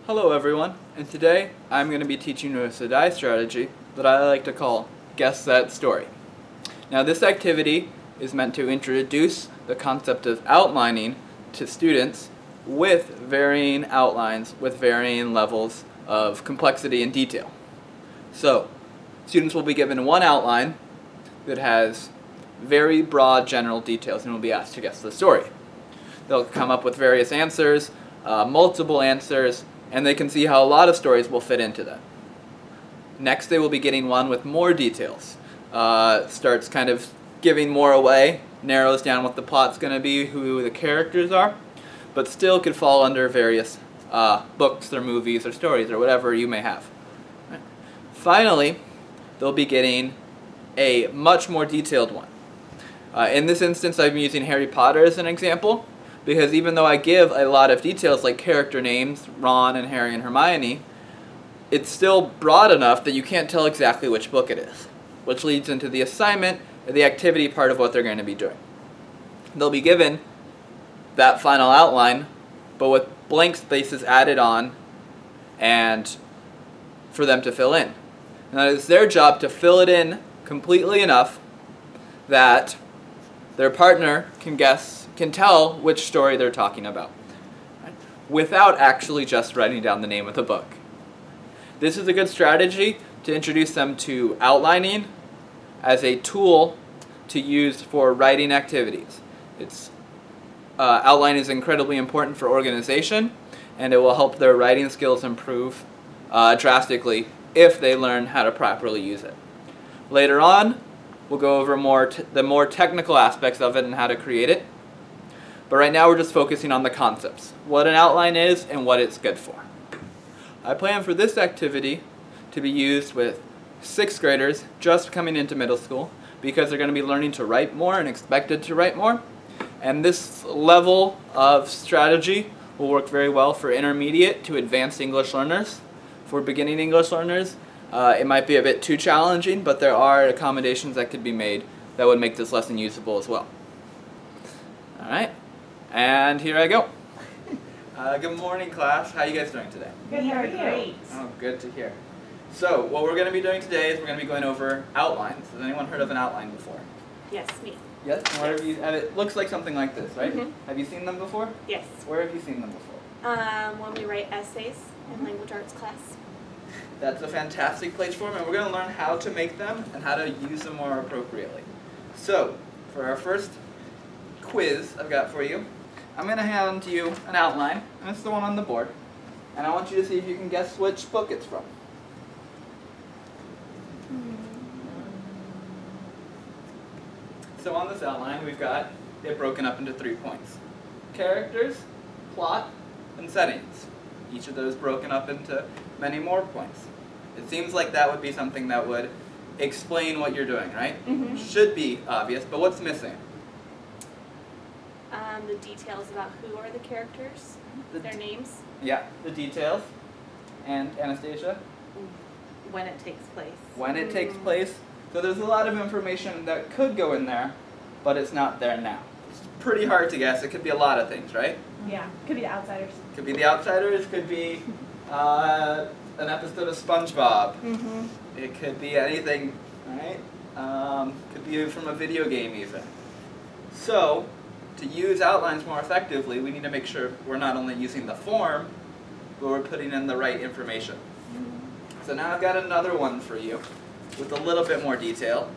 Hello everyone, and today I'm going to be teaching you a SDAIE strategy that I like to call Guess That Story. Now this activity is meant to introduce the concept of outlining to students with varying outlines, with varying levels of complexity and detail. So, students will be given one outline that has very broad general details and will be asked to guess the story. They'll come up with various answers, multiple answers, and they can see how a lot of stories will fit into that. Next, they will be getting one with more details. Starts kind of giving more away, narrows down what the plot's going to be, who the characters are, but still could fall under various books or movies or stories or whatever you may have. Right. Finally, they'll be getting a much more detailed one. In this instance, I'm using Harry Potter as an example, because even though I give a lot of details like character names, Ron and Harry and Hermione, it's still broad enough that you can't tell exactly which book it is, which leads into the assignment, or the activity part of what they're going to be doing. They'll be given that final outline, but with blank spaces added on and for them to fill in. And that is their job to fill it in completely enough that their partner can tell which story they're talking about, right? Without actually just writing down the name of the book. This is a good strategy to introduce them to outlining as a tool to use for writing activities. Outline is incredibly important for organization, and it will help their writing skills improve drastically if they learn how to properly use it. Later on, we'll go over the more technical aspects of it and how to create it. But right now we're just focusing on the concepts, what an outline is and what it's good for. I plan for this activity to be used with 6th graders just coming into middle school because they're going to be learning to write more and expected to write more. And this level of strategy will work very well for intermediate to advanced English learners. For beginning English learners, it might be a bit too challenging, but there are accommodations that could be made that would make this lesson usable as well. Alright, and here I go. Good morning, class. How are you guys doing today? Good, how are you? Great. Oh, good to hear. So, what we're going to be doing today is we're going to be going over outlines. Has anyone heard of an outline before? Yes, me. Yes? And it looks like something like this, right? Mm-hmm. Have you seen them before? Yes. Where have you seen them before? When we write essays in language arts class. That's a fantastic place for them, and we're going to learn how to make them and how to use them more appropriately. So, for our first quiz I've got for you, I'm going to hand you an outline, and it's the one on the board, and I want you to see if you can guess which book it's from. So on this outline, we've got it broken up into 3 points. Characters, plot, and settings. Each of those broken up into many more points. It seems like that would be something that would explain what you're doing, right? Mm-hmm. Should be obvious, but what's missing? The details about who are the characters, their names. Yeah, the details. And Anastasia? When it takes place. When it takes place. So there's a lot of information that could go in there, but it's not there now. It's pretty hard to guess. It could be a lot of things, right? Yeah, could be the Outsiders. Could be The Outsiders, could be an episode of SpongeBob. Mm-hmm. It could be anything, right? Could be from a video game even. So, to use outlines more effectively, we need to make sure we're not only using the form, but we're putting in the right information. So now I've got another one for you with a little bit more detail.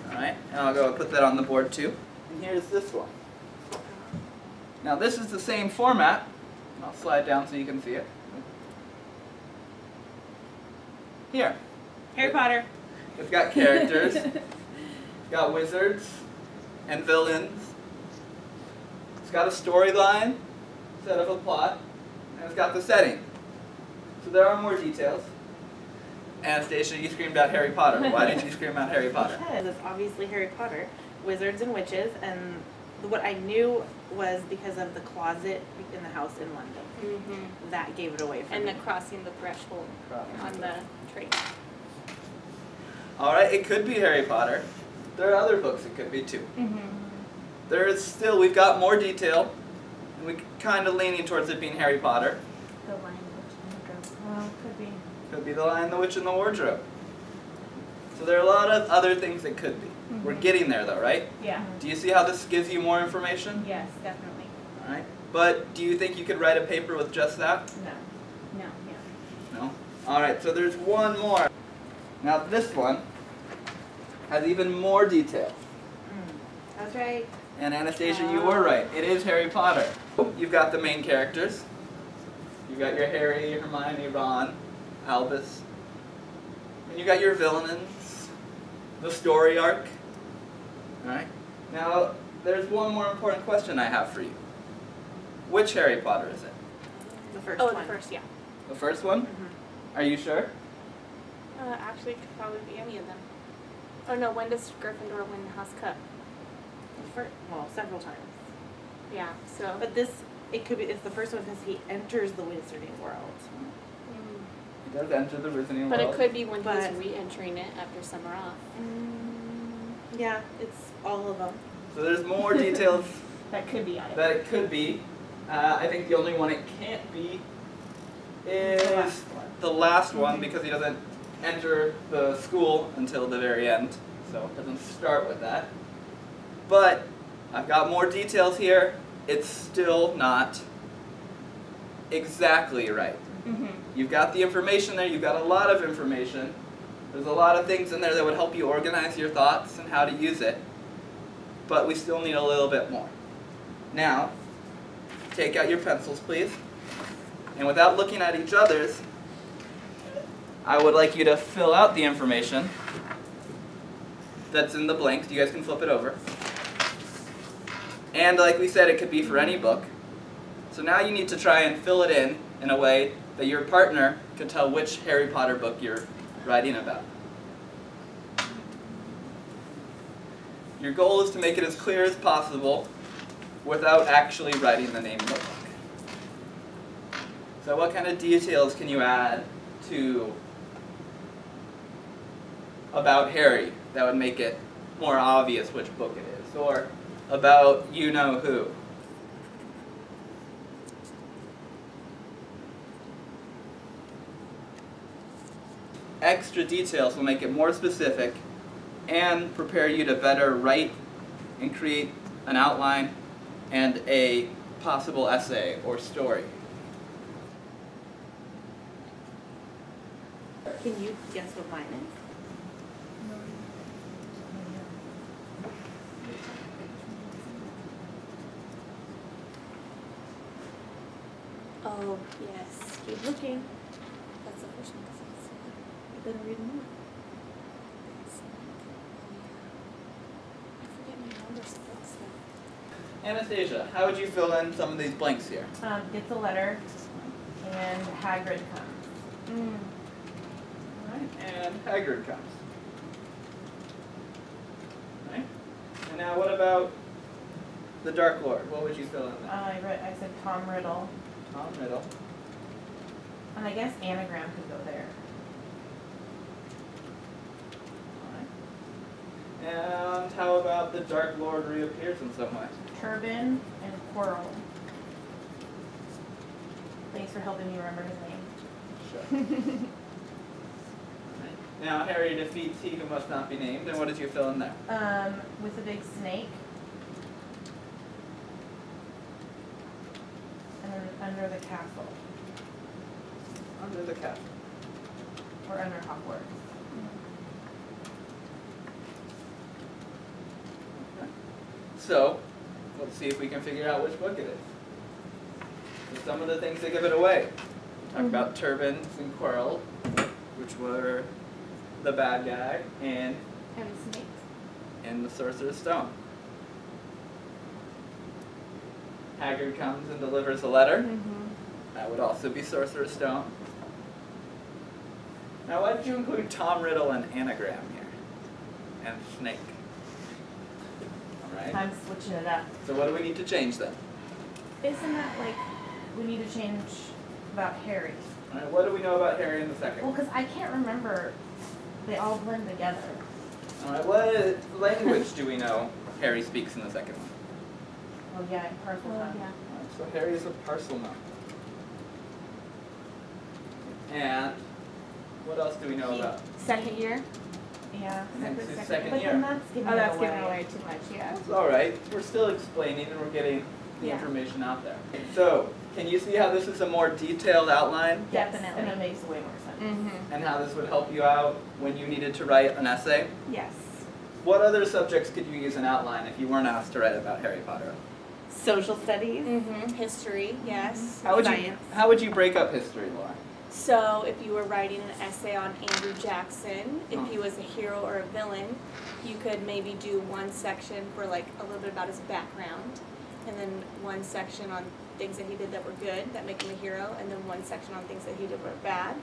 Alright, and I'll go put that on the board too. And here's this one. Now this is the same format. I'll slide down so you can see it. Here. Harry Potter. It's got characters, it's got wizards and villains, it's got a storyline instead of a plot, and it's got the setting. So there are more details. Anastasia, you screamed out Harry Potter. Why did you scream out Harry Potter? Because it's obviously Harry Potter, wizards and witches, and what I knew was because of the closet in the house in London. Mm-hmm. That gave it away for And me. the crossing the threshold on the train. Alright, it could be Harry Potter. There are other books it could be too. Mm-hmm. There is still, we've got more detail, and we're kind of leaning towards it being Harry Potter. The language. Well, could be. Could be The Lion, the Witch, and the Wardrobe. So there are a lot of other things it could be. We're getting there though, right? Yeah. Do you see how this gives you more information? Yes, definitely. Alright. But do you think you could write a paper with just that? No. Yeah. No? Alright, so there's one more. Now this one has even more detail. That's right. And Anastasia, you were right. It is Harry Potter. You've got the main characters. You've got your Harry, Hermione, Ron, Albus. And you got your villains, the story arc. Alright? Now, there's one more important question I have for you. Which Harry Potter is it? The first Oh, one. the first, yeah. The first one? Are you sure? Actually, it could probably be any of them. Oh no, when does Gryffindor win the House Cup? Well, several times. Yeah, so. But it could be, it's the first one because he enters the Wizarding world. He does enter the Wizarding But world. it could be when But- he's re-entering it after summer off. Yeah, it's all of them. So there's more details That could be out of that it could be. I think the only one it can't be is the last one because he doesn't enter the school until the very end. So it doesn't start with that. But I've got more details here. It's still not exactly right. You've got the information there. You've got a lot of information. There's a lot of things in there that would help you organize your thoughts and how to use it. But we still need a little bit more. Now, take out your pencils, please. And without looking at each other's, I would like you to fill out the information that's in the blanks. You guys can flip it over. And like we said, it could be for any book. So now you need to try and fill it in a way that your partner can tell which Harry Potter book you're writing about. Your goal is to make it as clear as possible without actually writing the name of the book. So what kind of details can you add to about Harry that would make it more obvious which book it is? Or about you-know-who? Extra details will make it more specific and prepare you to better write and create an outline and a possible essay or story. Can you guess what mine is? Oh, yes. Keep looking. That's the first one. You better read more. I forget my numbers. Anastasia, how would you fill in some of these blanks here? Gets a letter, and Hagrid comes. Right, and Hagrid comes. Right. And now what about the Dark Lord? What would you fill in there? I said Tom Riddle, Tom Riddle. and I guess anagram could go there. Alright. And how about the Dark Lord reappears in some way? Turban and Quirrell. Thanks for helping me remember his name. Sure. Alright. Now Harry defeats he who must not be named, and what did you fill in there? With a big snake. And then under the castle, Under the castle. or under Hogwarts. Okay. So, let's see if we can figure out which book it is. So some of the things that give it away. Talk about turbans and Quirrell, which were the bad guy, and snakes. the Sorcerer's Stone. Hagrid comes and delivers a letter. That would also be Sorcerer's Stone. Now why did you include Tom Riddle and anagram here? And snake. Alright. I'm switching it up. So what do we need to change then? Isn't that like, we need to change about Harry? Alright, what do we know about Harry in the second Well, one? because I can't remember, they all blend together. Alright, what language do we know Harry speaks in the second one? Oh yeah, Parcel Oh, Tongue. yeah. Alright, so Harry is a Parselknot. And what else do we know about? Second year. Yeah. And separate it's his second- second but year. then that's giving Oh, that's it giving away. away too much, yeah. It's all right. We're still explaining and we're getting the Yeah. information out there. So, can you see how this is a more detailed outline Yes, Definitely. and it makes way more sense. Mm-hmm. and how this would help you out when you needed to write an essay? Yes. What other subjects could you use an outline if you weren't asked to write about Harry Potter? Social studies. Mm-hmm. History, yes. Science. How would you break up history, Laura? So if you were writing an essay on Andrew Jackson, if he was a hero or a villain, you could maybe do one section for like a little bit about his background, and then one section on things that he did that were good, that make him a hero, and then one section on things that he did were bad.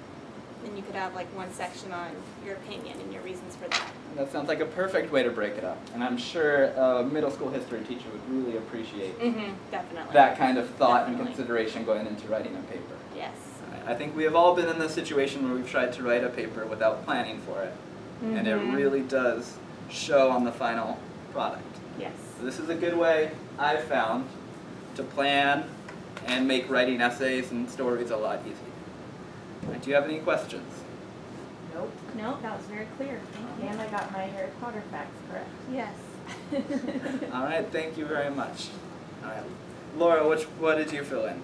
Then you could have like one section on your opinion and your reasons for that. That sounds like a perfect way to break it up. And I'm sure a middle school history teacher would really appreciate Mm-hmm. Definitely. that kind of thought and Definitely. consideration going into writing a paper. Yes. I think we have all been in the situation where we've tried to write a paper without planning for it. And it Mhm. really does show on the final product. Yes. So this is a good way, I've found, to plan and make writing essays and stories a lot easier. Do you have any questions? Nope. No, that was very clear. Thank you. And I got my Harry Potter facts correct. Yes. All right, thank you very much. All right. Laura, what did you fill in?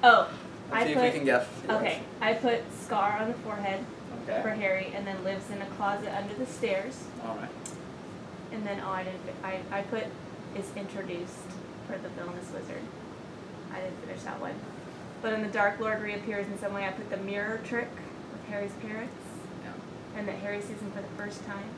Oh, Let's see if we can guess. yours. Okay, I put scar on the forehead for Okay. Harry, and then lives in a closet under the stairs. All right. And then I put is introduced for the villainous wizard. I didn't finish that one. But in the Dark Lord reappears in some way, I put the mirror trick with Harry's parents, Yeah. and that Harry sees him for the first time.